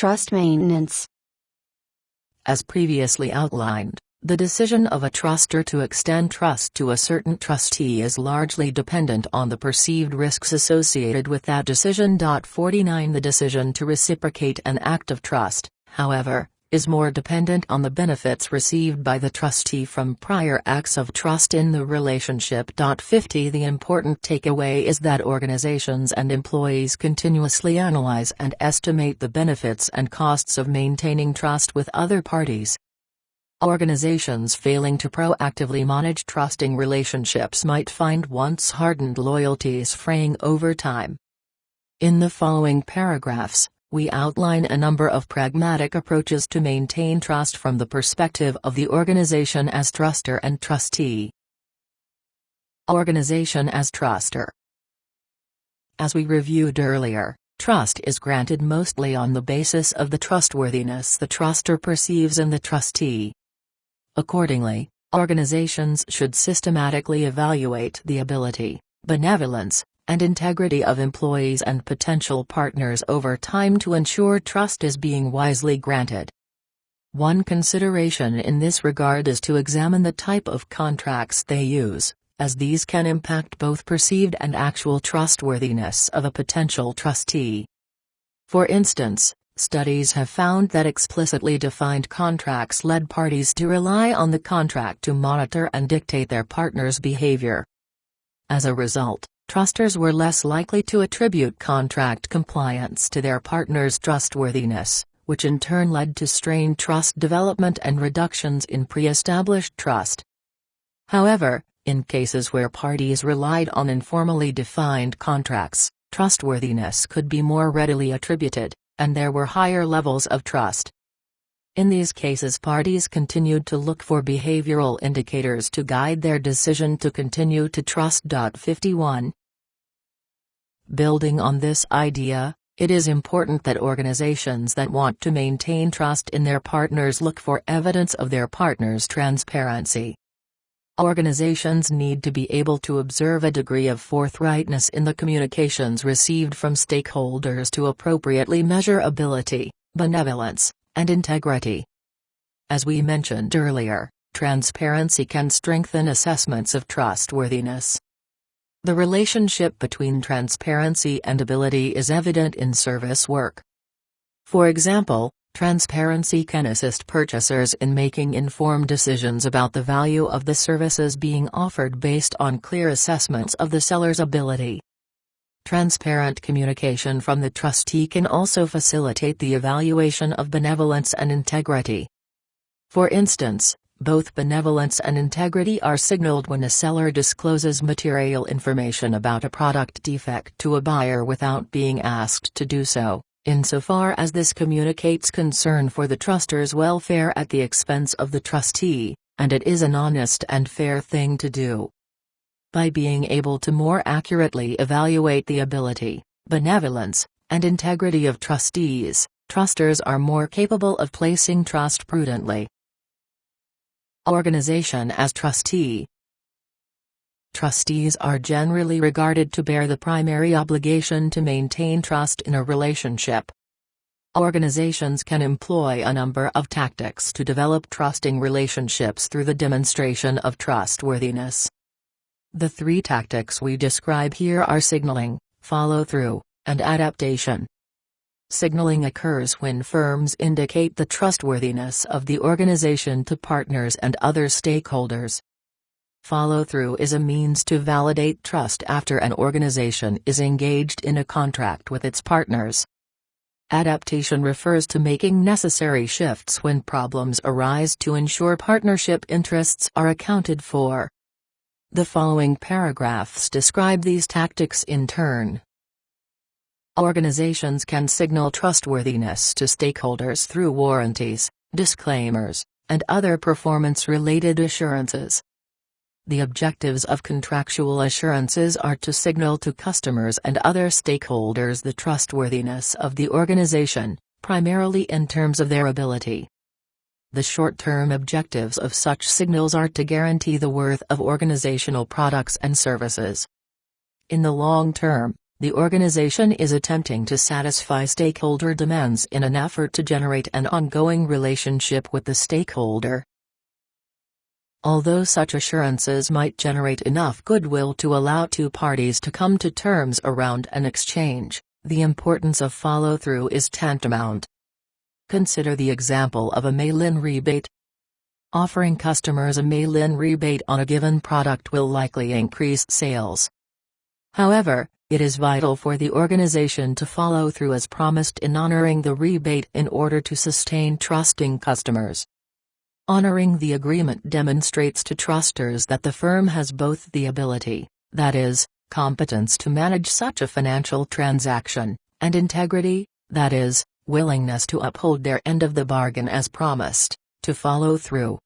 Trust maintenance. As previously outlined, the decision of a trustor to extend trust to a certain trustee is largely dependent on the perceived risks associated with that decision. 49 The decision to reciprocate an act of trust, however, is more dependent on the benefits received by the trustee from prior acts of trust in the relationship. 50 The important takeaway is that organizations and employees continuously analyze and estimate the benefits and costs of maintaining trust with other parties. Organizations failing to proactively manage trusting relationships might find once-hardened loyalties fraying over time. In the following paragraphs, we outline a number of pragmatic approaches to maintain trust from the perspective of the organization as trustor and trustee. Organization as trustor. As we reviewed earlier, trust is granted mostly on the basis of the trustworthiness the trustor perceives in the trustee. Accordingly, organizations should systematically evaluate the ability, benevolence, and integrity of employees and potential partners over time to ensure trust is being wisely granted. One consideration in this regard is to examine the type of contracts they use, as these can impact both perceived and actual trustworthiness of a potential trustee. For instance, studies have found that explicitly defined contracts led parties to rely on the contract to monitor and dictate their partner's behavior. As a result, trustors were less likely to attribute contract compliance to their partner's trustworthiness, which in turn led to strained trust development and reductions in pre-established trust. However, in cases where parties relied on informally defined contracts, trustworthiness could be more readily attributed, and there were higher levels of trust. In these cases, parties continued to look for behavioral indicators to guide their decision to continue to trust. 51. Building on this idea, it is important that organizations that want to maintain trust in their partners look for evidence of their partners' transparency. Organizations need to be able to observe a degree of forthrightness in the communications received from stakeholders to appropriately measure ability, benevolence, and integrity. As we mentioned earlier, transparency can strengthen assessments of trustworthiness. The relationship between transparency and ability is evident in service work. For example, transparency can assist purchasers in making informed decisions about the value of the services being offered based on clear assessments of the seller's ability. Transparent communication from the trustee can also facilitate the evaluation of benevolence and integrity. For instance, both benevolence and integrity are signaled when a seller discloses material information about a product defect to a buyer without being asked to do so, insofar as this communicates concern for the trustor's welfare at the expense of the trustee, and it is an honest and fair thing to do. By being able to more accurately evaluate the ability, benevolence, and integrity of trustees, trustors are more capable of placing trust prudently. Organization as trustee. Trustees are generally regarded to bear the primary obligation to maintain trust in a relationship. Organizations can employ a number of tactics to develop trusting relationships through the demonstration of trustworthiness. The three tactics we describe here are signaling, follow-through, and adaptation. Signaling occurs when firms indicate the trustworthiness of the organization to partners and other stakeholders. Follow-through is a means to validate trust after an organization is engaged in a contract with its partners. Adaptation refers to making necessary shifts when problems arise to ensure partnership interests are accounted for. The following paragraphs describe these tactics in turn. Organizations can signal trustworthiness to stakeholders through warranties, disclaimers, and other performance-related assurances. The objectives of contractual assurances are to signal to customers and other stakeholders the trustworthiness of the organization, primarily in terms of their ability. The short-term objectives of such signals are to guarantee the worth of organizational products and services. In the long term, the organization is attempting to satisfy stakeholder demands in an effort to generate an ongoing relationship with the stakeholder. Although such assurances might generate enough goodwill to allow two parties to come to terms around an exchange, the importance of follow-through is tantamount. Consider the example of a mail-in rebate. Offering customers a mail-in rebate on a given product will likely increase sales. However, it is vital for the organization to follow through as promised in honoring the rebate in order to sustain trusting customers. Honoring the agreement demonstrates to trusters that the firm has both the ability, that is, competence to manage such a financial transaction, and integrity, that is, willingness to uphold their end of the bargain as promised, to follow through.